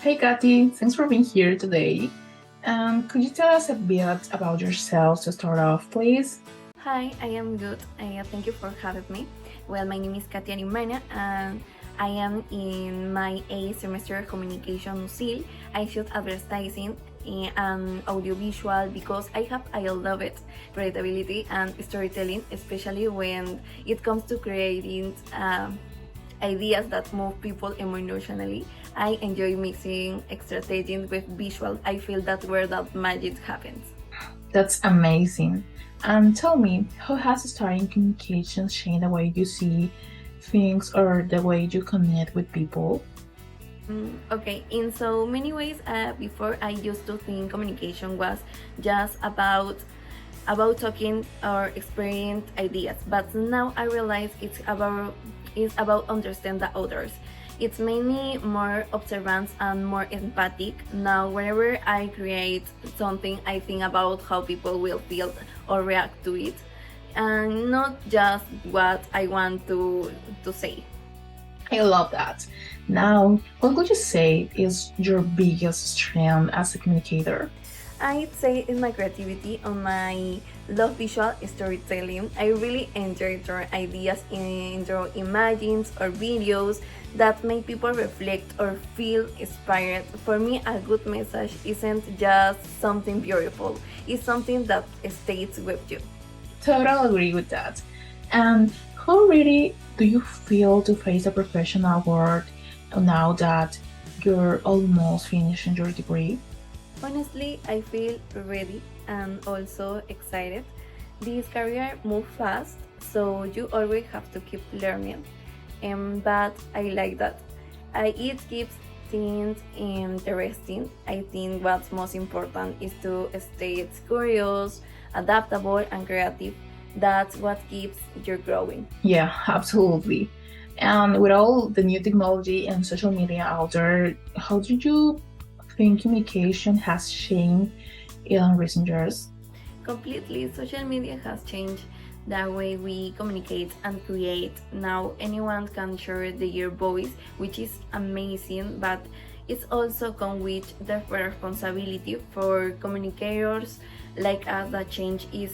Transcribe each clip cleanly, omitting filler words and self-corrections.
Hey Katy, thanks for being here today. Could you tell us a bit about yourself to start off, please? Hi, I am good. Thank you for having me. Well, my name is Katia Nimana and I am in my 8th semester of communication UCIL. I shoot advertising and audiovisual because I love it, creativity and storytelling, especially when it comes to creating ideas that move people emotionally. I enjoy mixing strategies with visual. I feel that's where that magic happens. That's amazing. And tell me, how has studying communications changed the way you see things or the way you connect with people? Okay, in so many ways, before I used to think communication was just about talking or experiencing ideas, but now I realize it's about understand the others. It's mainly more observant and more empathic. Now, whenever I create something, I think about how people will feel or react to it, and not just what I want to say. I love that. Now, what would you say is your biggest strength as a communicator? I'd say in my creativity, on my love visual storytelling, I really enjoy drawing ideas in draw images or videos that make people reflect or feel inspired. For me, a good message isn't just something beautiful; it's something that stays with you. Totally agree with that. And how ready do you feel to face a professional world now that you're almost finishing your degree? Honestly, I feel ready and also excited. This career moves fast, so you always have to keep learning. But I like that. It keeps things interesting. I think what's most important is to stay curious, adaptable, and creative. That's what keeps you growing. Yeah, absolutely. And with all the new technology and social media out there, how do you think communication has changed in recent years? Completely, social media has changed the way we communicate and create. Now anyone can share their voice, which is amazing, but it's also come with the responsibility for communicators like us. That change is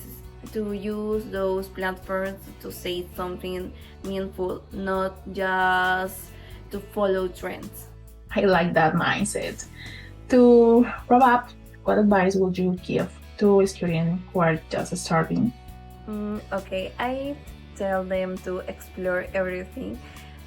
to use those platforms to say something meaningful, not just to follow trends. I like that mindset. To wrap up, what advice would you give to students who are just starting? Okay, I tell them to explore everything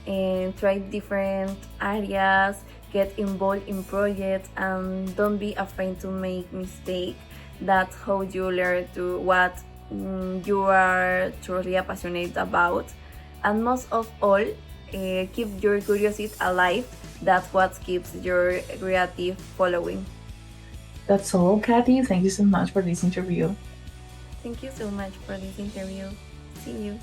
and try different areas, get involved in projects, and don't be afraid to make mistakes. That's how you learn to what you are truly passionate about. And most of all, keep your curiosity alive. That's what keeps your creative following. That's all, Kathy. Thank you so much for this interview. Thank you so much for this interview. See you.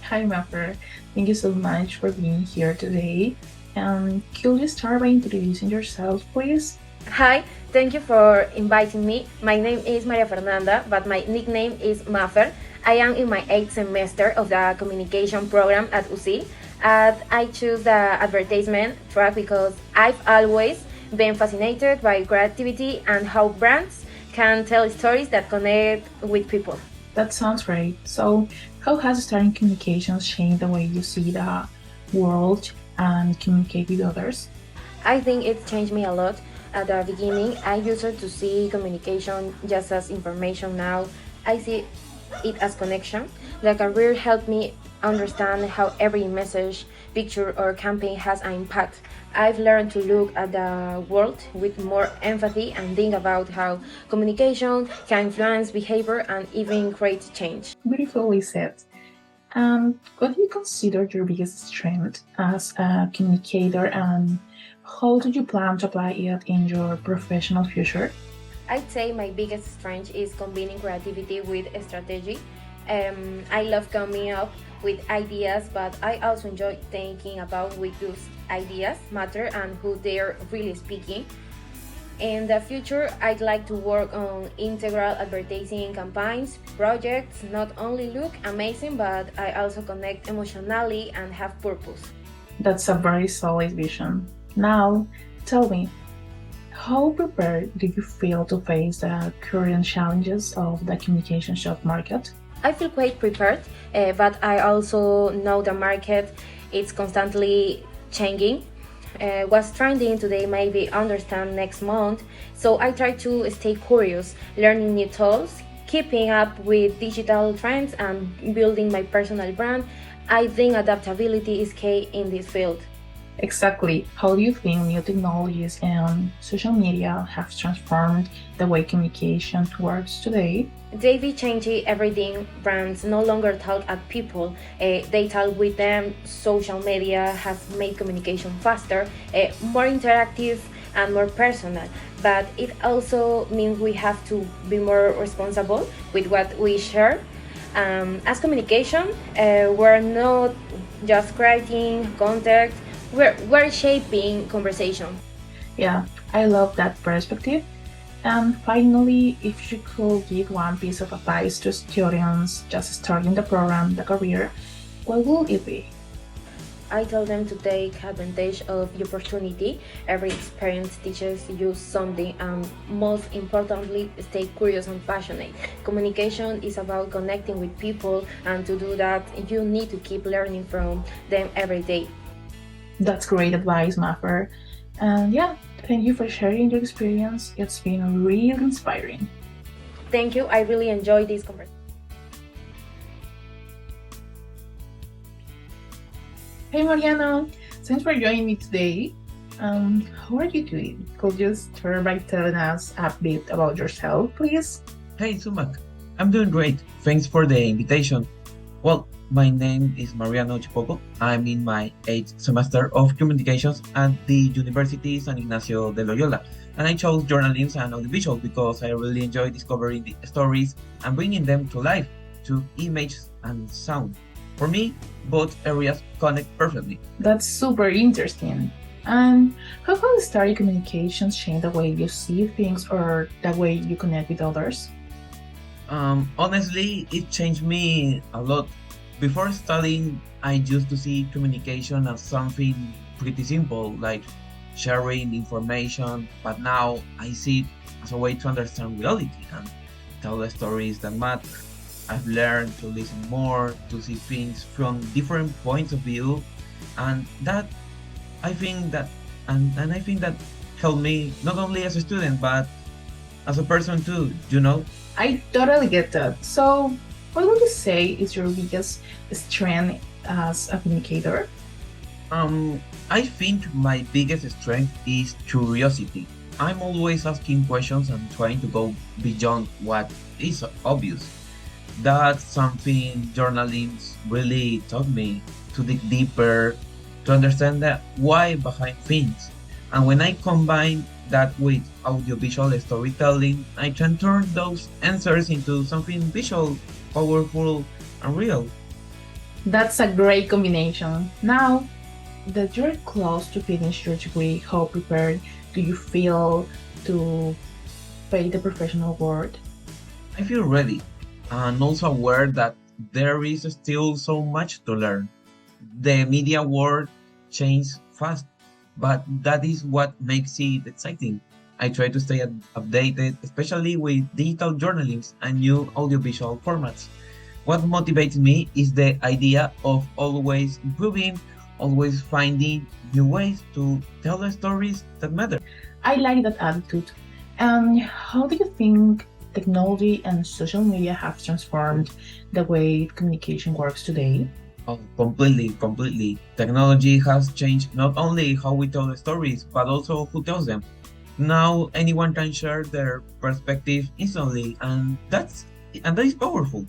Hi, Mapper. Thank you so much for being here today. Could you start by introducing yourself, please? Hi, thank you for inviting me. My name is Maria Fernanda, but my nickname is Maffer. I am in my 8th semester of the communication program at UCI, and I choose the advertisement track because I've always been fascinated by creativity and how brands can tell stories that connect with people. That sounds great. So, how has studying communications changed the way you see the world and communicate with others? I think it changed me a lot. At the beginning, I used to see communication just as information. Now, I see it as connection. The career helped me understand how every message, picture, or campaign has an impact. I've learned to look at the world with more empathy and think about how communication can influence behavior and even create change. Beautifully said. And what do you consider your biggest strength as a communicator, and how do you plan to apply it in your professional future? I'd say my biggest strength is combining creativity with strategy. I love coming up with ideas, but I also enjoy thinking about which those ideas matter and who they're really speaking. In the future, I'd like to work on integral advertising campaigns, projects not only look amazing, but I also connect emotionally and have purpose. That's a very solid vision. Now, tell me, how prepared do you feel to face the current challenges of the communication shop market? I feel quite prepared, but I also know the market is constantly changing. What's trending today may be understand next month, so I try to stay curious, learning new tools, keeping up with digital trends, and building my personal brand. I think adaptability is key in this field. Exactly. How do you think new technologies and social media have transformed the way communication works today? They be changing everything. Brands no longer talk at people, they talk with them. Social media has made communication faster, more interactive, and more personal. But it also means we have to be more responsible with what we share. As communication, we're not just creating content, we're shaping conversation. Yeah, I love that perspective. And finally, if you could give one piece of advice to students just starting the program, the career, what would it be? I tell them to take advantage of the opportunity. Every experience teaches you something, and most importantly, stay curious and passionate. Communication is about connecting with people, and to do that, you need to keep learning from them every day. That's great advice, Maffer. And yeah, thank you for sharing your experience. It's been really inspiring. Thank you. I really enjoyed this conversation. Hey Mariano, thanks for joining me today. How are you doing? Could you start by telling us a bit about yourself, please? Hey Sumac, I'm doing great. Thanks for the invitation. Well, my name is Mariano Chipoco. I'm in my 8th semester of communications at the University San Ignacio de Loyola, and I chose journalism and audiovisual because I really enjoy discovering the stories and bringing them to life through images and sound. For me, both areas connect perfectly. That's super interesting. And how has study communications changed the way you see things or the way you connect with others? Honestly, it changed me a lot. Before studying, I used to see communication as something pretty simple, like sharing information, but now I see it as a way to understand reality and tell the stories that matter. I've learned to listen more, to see things from different points of view, and that I think that and I think that helped me not only as a student but as a person too, you know? I totally get that. So, what would you say is your biggest strength as a communicator? I think my biggest strength is curiosity. I'm always asking questions and trying to go beyond what is obvious. That's something journalism really taught me to dig deeper, to understand the why behind things. And when I combine that with audiovisual storytelling, I can turn those answers into something visual, powerful, and real. That's a great combination. Now that you're close to finish your degree, how prepared do you feel to face the professional world? I feel ready and also aware that there is still so much to learn. The media world changes fast, but that is what makes it exciting. I try to stay updated, especially with digital journalism and new audiovisual formats. What motivates me is the idea of always improving, always finding new ways to tell the stories that matter. I like that attitude. And how do you think technology and social media have transformed the way communication works today? Oh, completely, completely. Technology has changed not only how we tell the stories, but also who tells them. Now anyone can share their perspective instantly, and that is powerful.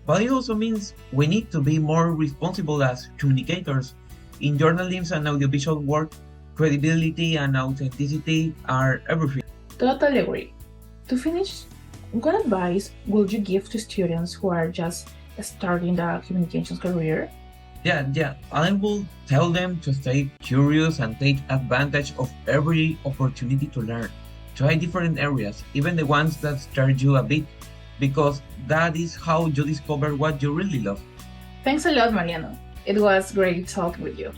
But it also means we need to be more responsible as communicators. In journalism and audiovisual work, credibility and authenticity are everything. Totally agree. To finish, what advice would you give to students who are just starting the communications career? Yeah. I will tell them to stay curious and take advantage of every opportunity to learn. Try different areas, even the ones that scare you a bit, because that is how you discover what you really love. Thanks a lot, Mariano. It was great talking with you.